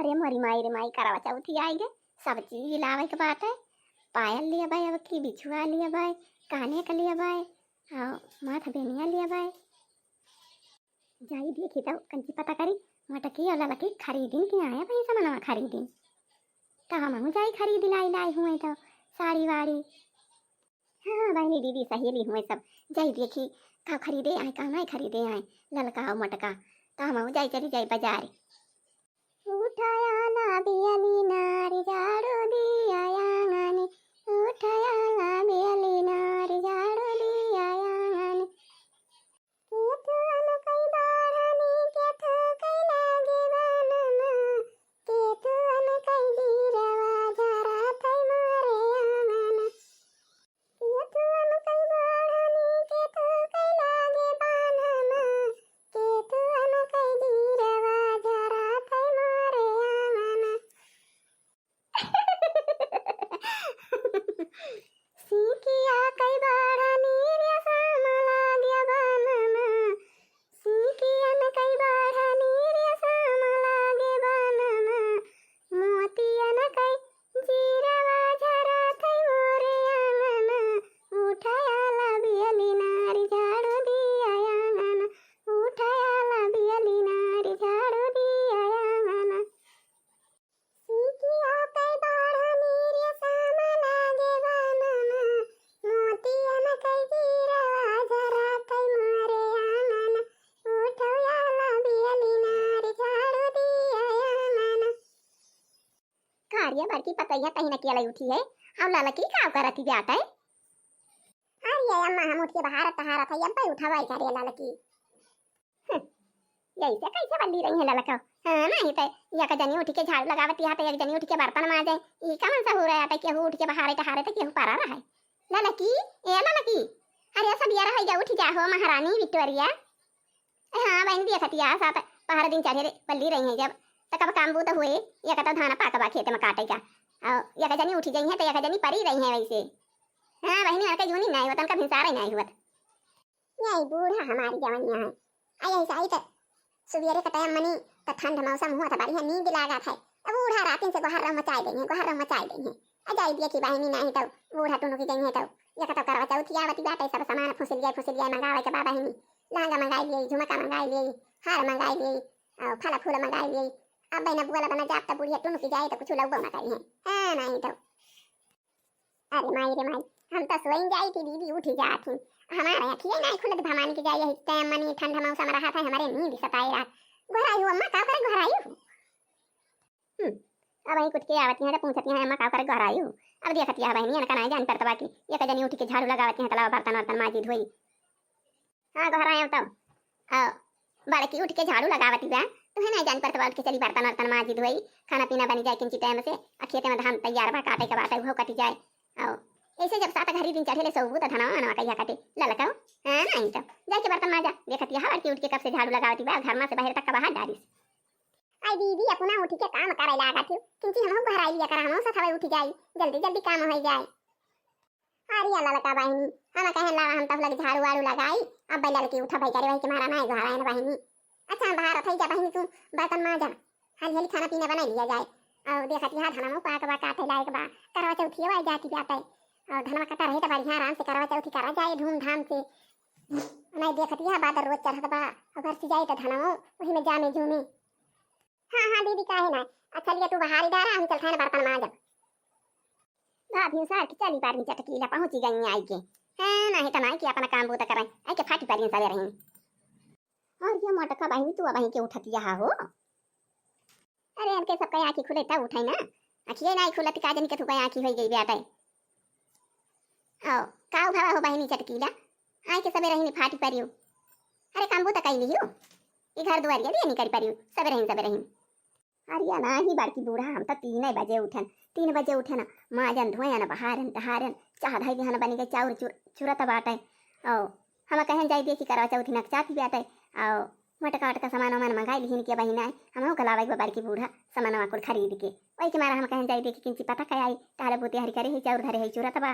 अरे मोरी माई रे माई करवा चौथी आई गे, सब चीज लावे के बात है। पायल लिया भाई, अब की बिछुआ लिया भाई, काने का लिया भाई, हाँ माथ बेनिया लिया भाई। जाई देखी तो कंची पता करी मटकी और ललकी खरीदिन कि आया भाई सामान खरीदिन। कहाँ मैं जाई खरीद लाई लाई हुए तो साड़ी वाड़ी। हाँ बहनी दीदी सहेली हुए सब जाई देखी का खरीदे आए का नहीं खरीदे आए ललका और मटका। कहाँ मैं जाई चली जाई बाजार। उठाया ना बियली नारी झाड़ू दिया आंगन, उठाया ना बियली नारी झाड़ू दिया आंगन। केतुअन कई बारहनी केतु कई लागे बनना, केतुअन कई जीरवा झरा थई मारे आंगन। केतुअन कई बारहनी केतु कई लागे बनना, केतुअन कई जीरवा झरा थई मारे आंगन। सीकिया कई बारहनी रे साम लागे बनना, सीकियन कई बारहनी रे साम लागे बनना, मोतियन कई जीरवा झरा थई मोरे आंगन। उठाया ला बियली नारी झाड़ू दिया आंगन, उठाया ला बियली नारी झाड़ू दिया आंगन। सीकिया कई बारहनी रे साम लागे बनना, मोतियन कई जीरवा झरा थई मोरे आंगन। उठाया ला बियली नारी झाड़ू दिया आंगन। कार्य बड़की पतैया कहीं न किया उठी है, हम ललकी का करती जाता है। अरे अम्मा हम उठ के बाहर तहारा था अब उठावाई करे ललकी। यही से कैसे बल्ली रही है ललका। हाँ नहीं तो या का जनी उठ के झाड़ू लगावती है तो एक जनी उठ के बर्तन मांजे। ई का मन सा हो रहा है कि उठ के बाहर तहारे तो केहू पारा रहा है। ललकी ए ललकी, अरे सब यार है जा उठ जा हो महारानी विक्टोरिया। हाँ बहन देखती आ साथ पहर दिन चढ़े बल्ली रही है जब तो कब काम बूत हुए या का तो धान पाकबा खेत में काटे का और या का जनी उठी गई है तो या का जनी परी रही है वैसे। हाँ बहनी हर का जूनी नहीं वतन का भिसार नहीं हुआ। यही बूढ़ा हमारी जवानियां है। आई ऐसा आई तो सुबेरे का टाइम मनी तो ठंड मौसम हुआ था बारी है नींद लगा था। अब बूढ़ा रात से गोहर मचाई देंगे गोहर मचाई देंगे। अजाई दिया कि बहनी नहीं तो बूढ़ा टुनु की गई है तो या का तो करवा चौथी आवती बात है सब सामान फुसलिया मंगावे के बाबा बहनी लहंगा मंगाई लिए झुमका मंगाई लिए हार मंगाई लिए और फल फूल मंगाई लिए। अब बहना बुआ बना जाप तो बुढ़िया टुनु की जाए तो कुछ लगबो ना करी है। हाँ नहीं तो अरे माई रे माई हम तो सोई जाई थी दीदी उठी जाती हमारे अखिए नहीं खुलत भवानी की जाए है टाइम मनी ठंडा मौसम रहा था हमारे नींद सताई रात घराई अम्मा का करे घराई। अब आई कुछ के आवती है तो पूछती है अम्मा का करे घराई। अब देखती है बहनी अनका नहीं जान पड़ता बाकी ये का जनी उठ के झाड़ू लगावती है तलाव बर्तन वर्तन माजी धोई। हाँ घराई तब बड़की उठ के झाड़ू लगावती बा तो है नहीं जान पड़ता उठ के चली बर्तन वर्तन माजी धोई खाना पीना बनी जाए किंची टाइम से खेते में धान तैयार बा काटे के बात है वो कटी जाए और ऐसे जब सात घड़ी दिन चढ़े ले सबू तो धनवा अनवा कहिया काटे ललका। हां नहीं तो जाके बर्तन माजा देखती है हर की उठ के कब से झाड़ू लगावती बा घर में से बाहर तक का बाहर डालिस। आई दीदी अपना उठ के काम करे लगा थी किंची हम घर आई लिया कर हम साथ उठ जाई जल्दी जल्दी काम हो जाए। अरे ललका बहनी हम कहे ला हम तो लग झाड़ू वाड़ू लगाई अब बैल के उठा भाई करे भाई के मारा नहीं घर आए बहनी। अच्छा बाहर थई जा बहनी तू बर्तन माजा हाल हाल खाना पीना बना लिया जाए और देखती है धनवा पाक बा काटे लायक बा करवा चौथी आई जाती जाता है और धनवा कटा रहे तो बढ़िया आराम से करवा चौथी करा जाए धूमधाम से। नहीं देखती है बादर रोज चढ़त बा अगर से जाए तो धनवा वही में जामे झूमे। हाँ हाँ दीदी काहे ना अच्छा लिया तू बाहर इधर हम चलते हैं बर्तन मांज। भाभी सार की चली बार चटकीला पहुंची गई आई के। हाँ नहीं तो नहीं कि अपना काम बूता करें आई के फाटी पारी साले रही। और ये मटका बहनी तू वहीं के उठती यहाँ हो। अरे इनके सबका आँखी खुले तब उठाई ना आँखिए नहीं खुलती काजन के थुका आँखी हो गई बेटा। आओ काऊ भावा हो बहनी चटकीला आई के सबे रही फाटी परियो। अरे काम बूता कई लियो ये घर दुआर ये नहीं कर परियो सबे रही। अरे ना ही बड़की बूढ़ा हम तो 3 बजे उठन माजन धोयन बहारन तहारन चाह धाई बिहान बनी गई चाउर चुरत बाटे ओ हम कहें जाई देखी करवा चौथी नक्चा भी बाटे आओ मटका वटका सामान वामान मंगाई लिहिन के बहिना हम कलावाई बड़की बूढ़ा सामान कुल खरीद के वही के मारा हम कहें जाई देखी किंची पता क्या आई ताले बुते हरी करे चाउर धरे है चुरत बा।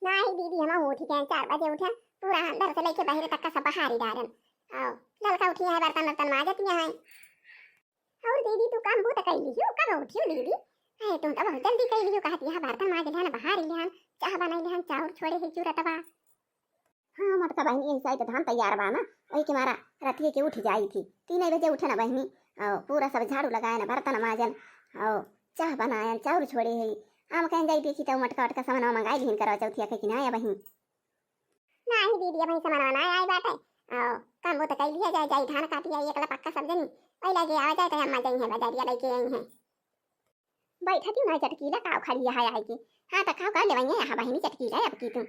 नहीं दीदी हम उठी के 4 बजे उठे पूरा अंदर से लेके बाहर तक का सब बहारी डारन आओ ललका उठी है बर्तन वर्तन माजती है। और दीदी तू काम बहुत कैली हो, कब उठी हो दीदी? अरे तुम तो बहुत जल्दी कैली हो, कहती है बर्तन माज लेहन, बाहर लेहन, चाह बनाई लेहन, चाउर छोड़े है चूरतवा। हाँ मटका बहनी ऐसा ही तो धान तैयार बा ना, वही के मारा रतिये के उठ जाई थी, 3 बजे उठे ना बहनी, और पूरा सब झाड़ू लगाए ना, बर्तन माजन और चाह बनायन, चाउर छोड़े है। हम कहीं जाई देखी तो मटका वटका सामान मंगाई लिहन करवा चौथिया के कि ना या बहन? नहीं दीदी अब सामान ना आई बाटे, और काम वो तो कैली है, जाई धान काटी आई एकला पक्का सब जनी, वही लगे आ जाए तो अम्मा जाई है बाजारिया लेके आई है। बैठा थी ना चटकीला काव खड़ी है आई की, हाँ तो खाओ कर लेवई है बहनी चटकीला अब की तुम।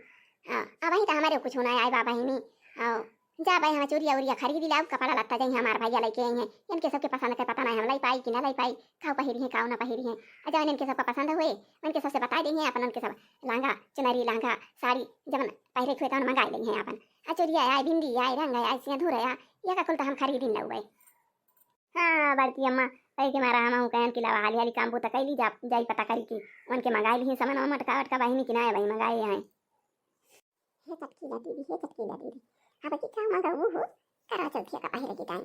अब वही तो हमारे कुछ होना है बाबा ही नहीं, और जा भाई हम चूरिया उरिया खरीद लाओ, कपड़ा लत्ता जाई हमार भैया लेके आई हैं, इनके सबके पसंद के पता नहीं हम लाई पाई कि ना लाई पाई, खाओ पहिरी है खाओ ना पहिरी है, अच्छा इनके सबका पसंद हुए उनके सबसे बता देंगे अपन, उनके सब लहंगा चुनरी लहंगा साड़ी जब पहरे खुए तो मंगा लेंगे अपन, चूरिया आए बिंदी आए रंग आए सिंदूर आया या का कुल तो हम खरीद इन लऊ। हाँ बड़की अम्मा कही के मारा हम कहन कि लवा हाली हाली काम बूता कैली जाई पता करी कि उनके मंगाई ली सामान मटका वटका बहिनी कि ना है भाई मंगाए हैं। हे चटकीला दीदी, हे चटकीला दीदी, अब की काम मंगाऊ हो करा चौथिया का पहले के टाइम।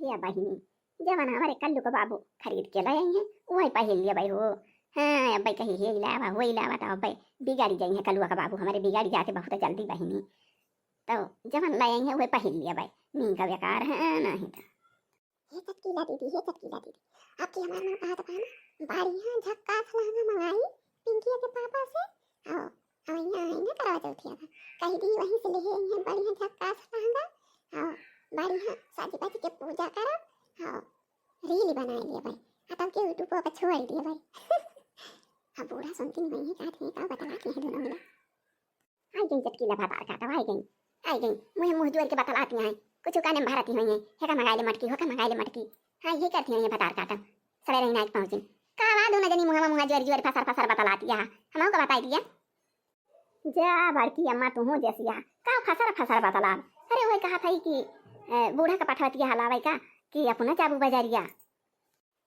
हे बहिनी जवन हमारे कल्लू का बाबू खरीद के लाए हैं वही पहन लिया भाई हो। हाँ अब भाई कहीं हे लावा वही लावा तो भाई बिगाड़ी जाई है कल्लुआ का बाबू हमारे, बिगाड़ी जाके बहुत जल्दी बहिनी, तो जवन लाए हैं वही पहन लिया भाई, नी का बेकार है नहीं तो। हे चटकीला दीदी, हे चटकीला दीदी, आपकी हमारे में बात पाना बढ़िया झक्का फलाना मंगाई पिंकी के पापा से, आओ आईना आईना करवा चौथिया का कही दी वहीं से ले हैं बढ़िया झक्का फलाना, आओ बढ़िया साजी बाजी के पूजा करो, आओ रील बना लिया भाई, तब के यूट्यूब पर छोड़ दिया भाई। अब बूढ़ा सुनती नहीं है कहती है का बतलाती है दोनों मिला। आई गई चटकीला भात काटा आई गई मुझे मुंह दुआर के बतलाती हैं कुछ काने भारती हुई है, हे का मंगाई ले मटकी हो का मंगाई ले मटकी, हाँ ये करती हैं बता काटा सवेरे नाइट पहुंची का बाद दोनों जनी मुंह जुआर फसर फसर बतलाती है, हम को बताई दिया जा बड़की अम्मा तू हो जैसी का फसर फसर बतला। अरे वही कहा था कि बूढ़ा का पठवतिया हलावे का कि अपना चाबू बाजारिया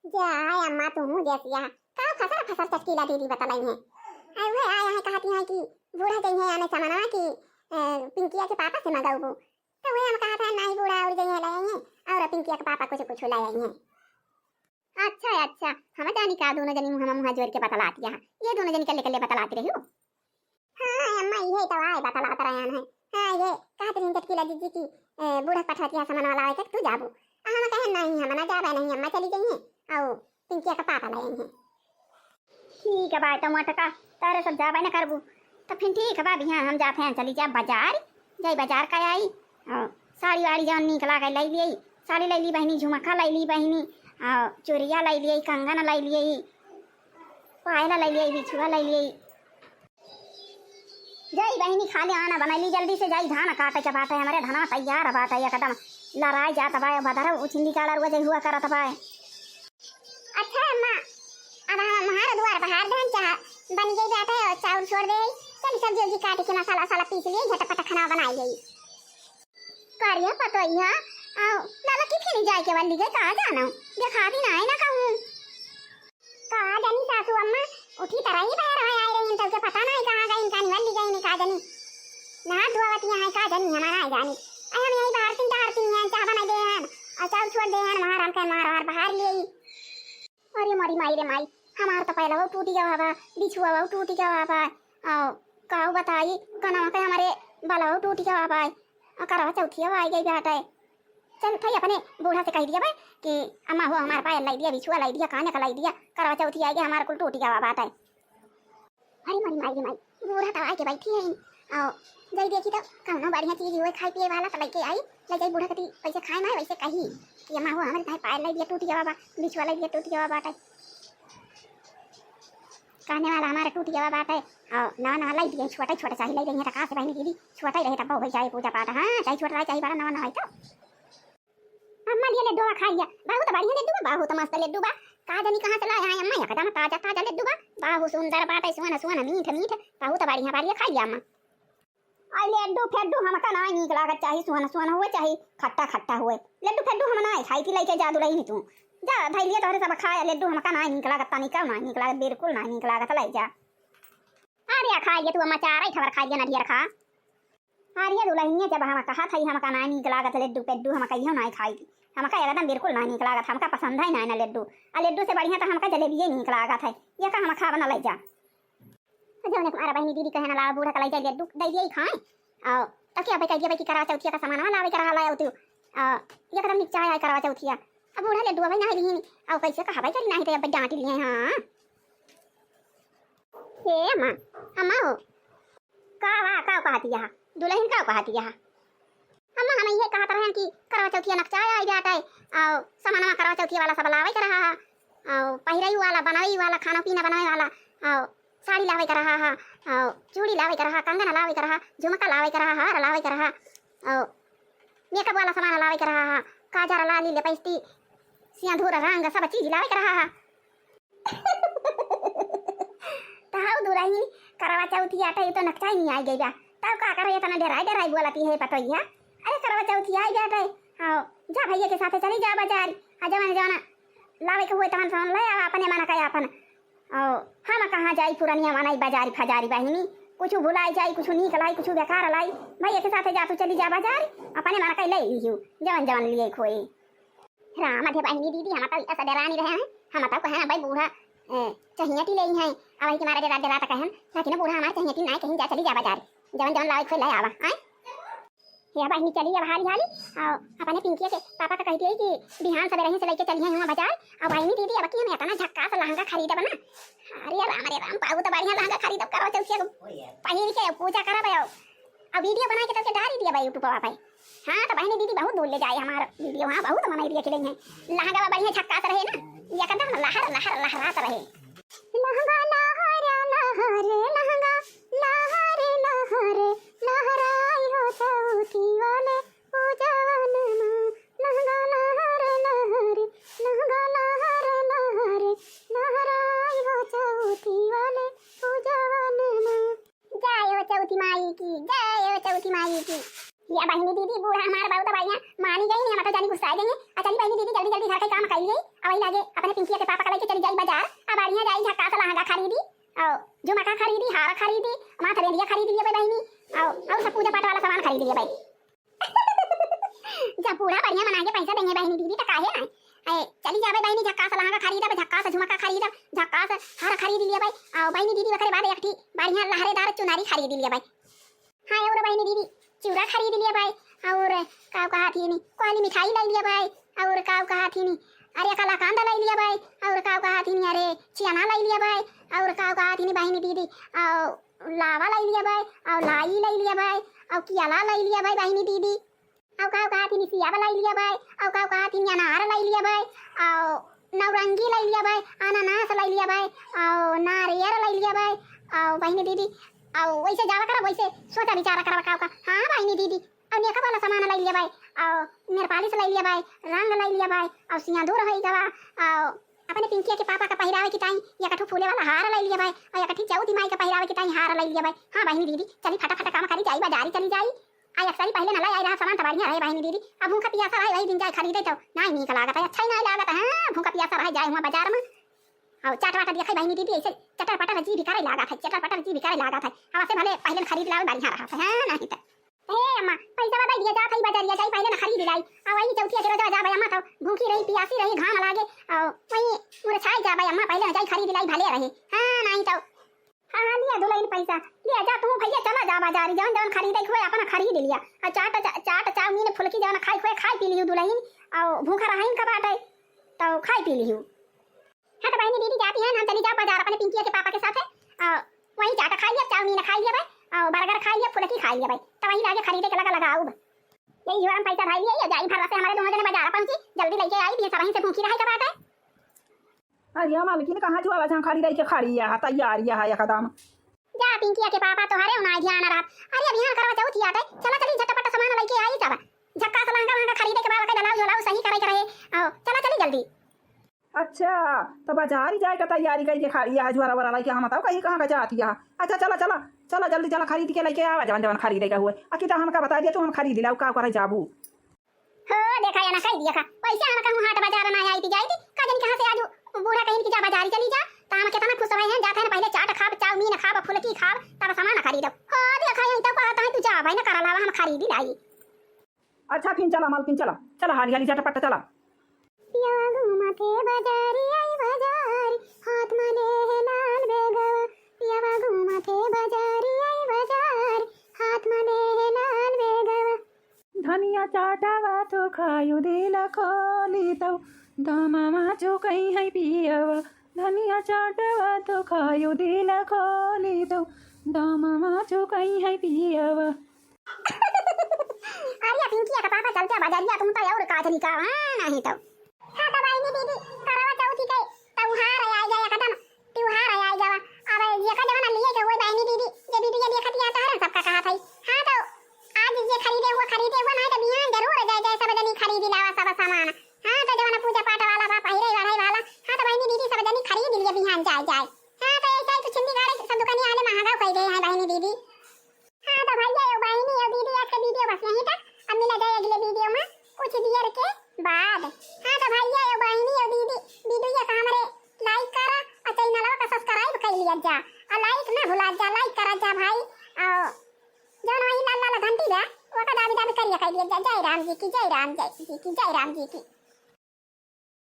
जा अम्मा तू हो जैसी का फसर फसर चटकीला दीदी बतलाई है। अरे वही आया है कहती है कि बूढ़ा गई है आने सामान कि पिंकिया के पापा से मंगाऊ, तो वही हम कहा था नहीं बूढ़ा और गई है लाए हैं और पिंकिया के पापा कुछ लाए हैं। अच्छा हम जानी का दोनों जनी मुंह जोड़ के बतलाती है, ये दोनों जनी कल्ले बतलाती रही हो। हाँ अम्मा ये तो आए बतलाता रहन है, हाँ ये कहते हैं चटकीला दीदी की बूढ़ा पठवतिया सामान वाला आए तू जाबू, हम कहे नहीं हम ना जाबे नहीं अम्मा चली गई हैं और पिंकिया का पापा लाए हैं। ठीक है भाई टमाटर तारे सब जाबे ना करबू तो फिर ठीक है भाभी, हाँ हम जाते हैं चली जा बाजार जाई बाजार का आई और साड़ी वाड़ी जान निकला के लाई ली, साड़ी लाई ली बहनी, झुमका लाई ली बहनी, और चूड़िया लाई ली, कंगन लाई ली, पायला लाई ली, बिछुआ लाई ली, जाई बहनी खा ले आना बना ली जल्दी से, जाई धान काटे के बात है हमारे धना तैयार बात है एकदम लड़ाई जाता भाई बदर उछली काला रुआ जाई हुआ करत भाई। अच्छा अम्मा अब हमारा द्वार बाहर धान चाह बन गई जाता है और चावल छोड़ दे चल सब्जी उब्जी काट के मसाला साला पीस लिए झटपट खाना बनाई गई करिया पतो ही आओ लाला किथे नहीं जाए के वाली गई कहां जाना देखा दी ना है ना कहूं कहां जानी सासू अम्मा उठी तरह ही बाहर आए रही हैं तब के पता नहीं कहां गई इनका वाली गई नहीं कहां जानी ना दुआवती है कहां जानी हमारा है जानी हम यही बाहर तीन हैं चाह बना दे हैं और चावल छोड़ दे हैं मार हम के मार बाहर ले अरे मारी माई रे माई हमार तो पहला वो टूटी गया बाबा बिछुआ वो टूटी गया बाबा आओ काऊ बताई कना के हमारे बाला वो टूटी गया बाबा और करवा चौथिया आई गई बेटा चल भाई अपने बूढ़ा से कह दिया भाई कि अम्मा हो हमारे पायल लाई दिया बिछुआ लाई दिया काने का लाई दिया करवा चौथी आई गई हमारे कुल टूटी गया बाबा है। अरे मारी माई रे माई बूढ़ा तो आके बैठी है आओ जाई देखी तो कौनो बढ़िया चीज हुए खाई पिए वाला तो लेके आई ले जाई बूढ़ा कती पैसे खाए ना वैसे कही कि अम्मा हो हमारे भाई पायल लाई दिया टूटी गया बाबा बिछुआ लाई दिया टूटी गया बाबा कहने वाला हमारा टूट गया बात है और नवा नवा लाई दिए छोटा छोटा चाहिए लाई देंगे कहाँ से बहनी दीदी छोटा ही रहे तब हो जाए पूजा पाठ हाँ चाहिए छोटा चाहिए बड़ा नवा नवा तो अम्मा लिए लड्डू खा लिया बाहू तो बढ़िया लड्डू बाहू तो मस्त लड्डू बा का जानी कहाँ से लाया अम्मा एकदम ताजा ताजा लड्डू बा बाहू सुंदर बात है सुहाना सुहाना मीठ मीठ बाहू तो बढ़िया बढ़िया खा लिया अम्मा आई लड्डू फेड्डू हमका ना नीक लागत चाहिए सुहाना सुहाना हुए चाहिए खट्टा खट्टा हुए लड्डू फेड्डू हम ना खाई थी लेके जादू रही तू जा भाई लिए तोरे सब खाया लड्डू हमका ना नीक लागत तनी का ना नीक लागत बिल्कुल ना नीक लागत ले जा अरे खा लिया तू अम्मा चार ही खबर खा लिया ना ढेर खा अरे दुल्हनिया जब हम कहा था हमका ना नीक लागत लड्डू पेड्डू हम कहियो ना खाई हमका एकदम बिल्कुल ना नीक लागत हमका पसंद है ना लड्डू आ लड्डू से बढ़िया तो हमका जलेबी नीक लागत है ये का हम खा बना ले जा जब ने तुम्हारा बहनी दीदी कहे ना लावा बूढ़ा कलाई जा लड्डू दे दिए खाए और तब क्या भाई कहिए भाई की करा चौथिया का सामान लावे करा लाया तू ये कदम नीचे आया करा चौथिया अब बूढ़ा लड्डू भाई ना ली और कैसे कहा भाई करी नहीं तो अब डांट लिए हां हे अम्मा अम्मा हो का कहती है दुल्हन का कहती है अम्मा हम ये कहत रहे कि करवा चौथिया नक्शा आ जाता है और सामानमा करवा चौथिया वाला सब लावे कर रहा है और पहिरई वाला बनाई वाला खाना पीना बनावे वाला और साड़ी लावे कर रहा है और चूड़ी लावे कर रहा कंगन लावे कर रहा झुमका लावे कर रहा हार लावे कर रहा और मेकअप वाला सामान लावे कर रहा काजर लाली लिपस्टिक सिंदूर रंग सब चीज लावे कर रहा ताऊ दुल्हन करवा चौथिया तो नक्शा ही नहीं आई गई तब का करे इतना डराई बोलती है पता ही है अरे करवा चौथी आई जाता है हाँ जा भैया के साथ चली जा बाजार आ जमाना लावे के हुए तमन फोन ले अपने मना कया अपन और हम कहाँ जाई पुरानिया मनाई बाजारी फजारी बहिनी कुछ भुलाई जाई कुछ नीक लाई कुछ बेकार लाई भैया के साथ जा तू चली जा बाजार अपने मना कई ले लियो जवन लिए खोए राम अधे बहिनी दीदी हम तो ऐसा डरानी रहे हैं हम तो कहे भाई बूढ़ा चाहिए ले हैं अब के मारे डरा तक हैं लेकिन बूढ़ा हमारे चाहिए नहीं कहीं जा चली जा बाजार जवन लावे खोए ले आवा हैं या बहनी चली अब हाली और अपने पिंकी के पापा का कहती है कि बिहान सवेरे ही से लेके चली है बाजार और बहनी दीदी अब की हम इतना झक्कास लहंगा खरीद बना अरे राम पाऊ तो बढ़िया लहंगा खरीद करो चल पहिर के पूजा करब और वीडियो बना के तब डाल दिया भाई यूट्यूब पर हां तो बहनी दीदी बहुत दूर ले जाए हमारा वीडियो हां बहुत बनाई दिया के लिए लहंगा बढ़िया झक्कास रहे ना ये एकदम लहर लहर लहरात रहे लहंगा लहर लहर लहंगा लहर लहर लहराई हो चौथी वाले पूजवन में लहंगा लहर लहर लहंगा लहर लहर लहराई हो चौथी वाले पूजवन में जय हो चौथी माई की या बहनी दीदी बूढ़ा हमारा बहुत बढ़िया मानी गई नहीं हम तो जानी गुस्सा देंगे चली बहनी दीदी जल्दी जल्दी घर के काम कर लिए अब वही लागे अपने पिंकी के पापा का लेके चली जाई बाजार अब बढ़िया जाई झक्का सा लहंगा खरीदी और झुमका खरीदी हार खरीदी माथा रेडिया खरीद लिए बहनी और सब पूजा पाठ वाला सामान खरीद लिए भाई जब पूरा बढ़िया बना के पैसा देंगे बहनी दीदी तो काहे ना चली जावे बहनी झक्का सा लहंगा खरीदा झक्का सा झुमका खरीदा झक्का सा हार खरीद लिए भाई और बहनी दीदी बकरे बाद एक बढ़िया लहरेदार चुनारी खरीद लिए भाई हाँ और बहनी दीदी चूड़ा खरीद लिया भाई और काव कहा थी नहीं कोई मिठाई ले लिया भाई और काव कहा थी नहीं अरे काला कांदा ले लिया भाई और काव कहा थी नहीं अरे चियाना ले लिया भाई और काव कहा थी नहीं बहनी दीदी और लावा ले लिया भाई और लाई ले लिया भाई और कियाला ले लिया भाई बहनी दीदी और काव कहा थी नहीं सियावा ले लिया भाई और काव कहा थी नहीं अनार ले लिया भाई और नवरंगी ले लिया भाई अनानास ले लिया भाई और नारियल ले लिया भाई और बहनी दीदी और वैसे जावा करा वैसे सोचा विचारा करा का हाँ बहनी दीदी और मेकअप वाला सामान ले लिया भाई और नेल पॉलिश ले लिया भाई रंग ले लिया भाई और सिंदूर है गवा और अपने पिंकी के पापा का पहरावे की टाइम या कठू फूले वाला हार ले लिया भाई और या कठी चौथी माई का पहरावे की टाइम हार ले लिया भाई हाँ बहनी दीदी चली फटाफट काम करी जाई बाजारी चली जाई आई अक्सर पहले न लाई रहा सामान तो बढ़िया रहे बहनी दीदी अब भूखा पियासा रहे वही दिन जाए खरीदे तो नहीं नीक लागत है अच्छा ही नहीं लागत हाँ भूखा पियासा रहे जाए वहाँ बाजार में और चाट वाटा दिखाई बहनी दीदी ऐसे चटर पटर जी भिखारे लागत है चटर पटर जी भिखारे लागत है हवा से भले पहले खरीद लाओ बढ़िया रहा है हां नहीं तो ए अम्मा पैसा बता दिया जा कई बाजार जाई पहले न खरीद लाई और वही चौथिया के रोज जा भाई अम्मा तो भूखी रही पियासी रही घाम लागे और वही पूरे छाई जा भाई अम्मा पहले जाई खरीद लाई भले रहे हां नहीं तो हां लिया दुल्हन पैसा लिया जा तू भैया चला जा बाजार जवन जवन खरीदे खोए अपना खरीद लिया और चाट चाउमीन फुलकी जवन खाई पी लियो दुल्हन और भूखा रही का बाटे तो खाई पी लियो हाँ तो बहनी दीदी जाती है ना चली जाओ बाजार अपने पिंकी के पापा के साथ है वही चाट खा लिया चाउमीन खा लिया भाई और बर्गर खा लिया फुलकी खा लिया भाई तो वही लाके खरीदे के लगाओ यही जोरम पैसा भाई लिया या जाई भरवा से हमारे दोनों जने बाजार पहुंची जल्दी लेके आई भी सब वहीं से भूखी रहे का बात है अरे मालकिन कहाँ जुआला जहाँ खाली रही के खड़ी है तैयार है एकदम जा पिंकी के पापा तो हरे उना ध्यान रात अरे अभियान करवा चौथी आते चला चली झटपट सामान लेके आई सब झक्का सा लहंगा खरीदे के बाद दलाव झोलाव सही करे के रहे चला चली जल्दी अच्छा तो बाजार ही जाए का तैयारी करके खड़ी है जुआरा वाला लेके हम बताओ कहीं कहाँ का जाती है अच्छा चला चला चला जल्दी चला खरीद के लेके आवा जवन जवन खरीदेगा हुए अकी तो हमका बता दिया तो हम खरीद लाओ का करे जाबू हो देखा या ना खरीद दिया पैसा हम कहूं हाट बाजार ना आई थी जाई थी का जन कहां से आज बूढ़ा कहीं की जा बाजार चली जा ता हम कितना खुश रहे हैं जाते हैं पहले चाट खाब चाउमीन खाब फुलकी खाब तब सामान खरीदो हो देखा या तो कहता है तू जा भाई ना करा लावा हम चला मालकिन चला चला हाली हाली झटपट चला पिया घुमा के बाजारी आई बाजार हाथ में ले है लाल बेगवा पिया घुमा के बाजारी आई बाजार हाथ में ले है लाल बेगवा धनिया चाटावा तो खायो दिल खोली तो दामामा जो कहीं है पियावा धनिया चाटावा तो खायो दिल खोली तो दामामा जो कहीं है पियावा अरे पिंकी का पापा चलते बाजारिया तुम तो और काजरी का नहीं तो हाँ तो भाई दीदी करवा चौथी के त्योहार आ जाए कदम त्योहार आ जावा अब ये का जमाना लिए के हुए बहनी दीदी ये दीदी ये देखती आता है सबका कहा था हाँ तो आज ये खरीदे हुआ नहीं तो बिहान जरूर जाए जाए सब जनी खरीदी लावा सब सामान हाँ तो जमाना पूजा पाठ वाला बा पहिरे वाला हाँ तो बहनी दीदी सब जनी खरीद लिए बिहान जाए हाँ तो ऐसा ही तो छिंदी गाड़े सब दुकानी वाले महंगा कह गए हैं बहनी दीदी हाँ तो भैया ये बहनी और दीदी आज का वीडियो बस यहीं तक अब मिला जाए अगले वीडियो में कुछ देर के बाद हाँ तो भैया ये बहनी और दीदी वीडियो का हमारे लाइक करा और चैनल का सब्सक्राइब कर लिया जा और लाइक ना भुला जा लाइक करा जा भाई और जो वही लाल लाल घंटी है वो का दाबी दाबी करिए कर लिया जा जय राम जी की जय राम जी की जय राम जी की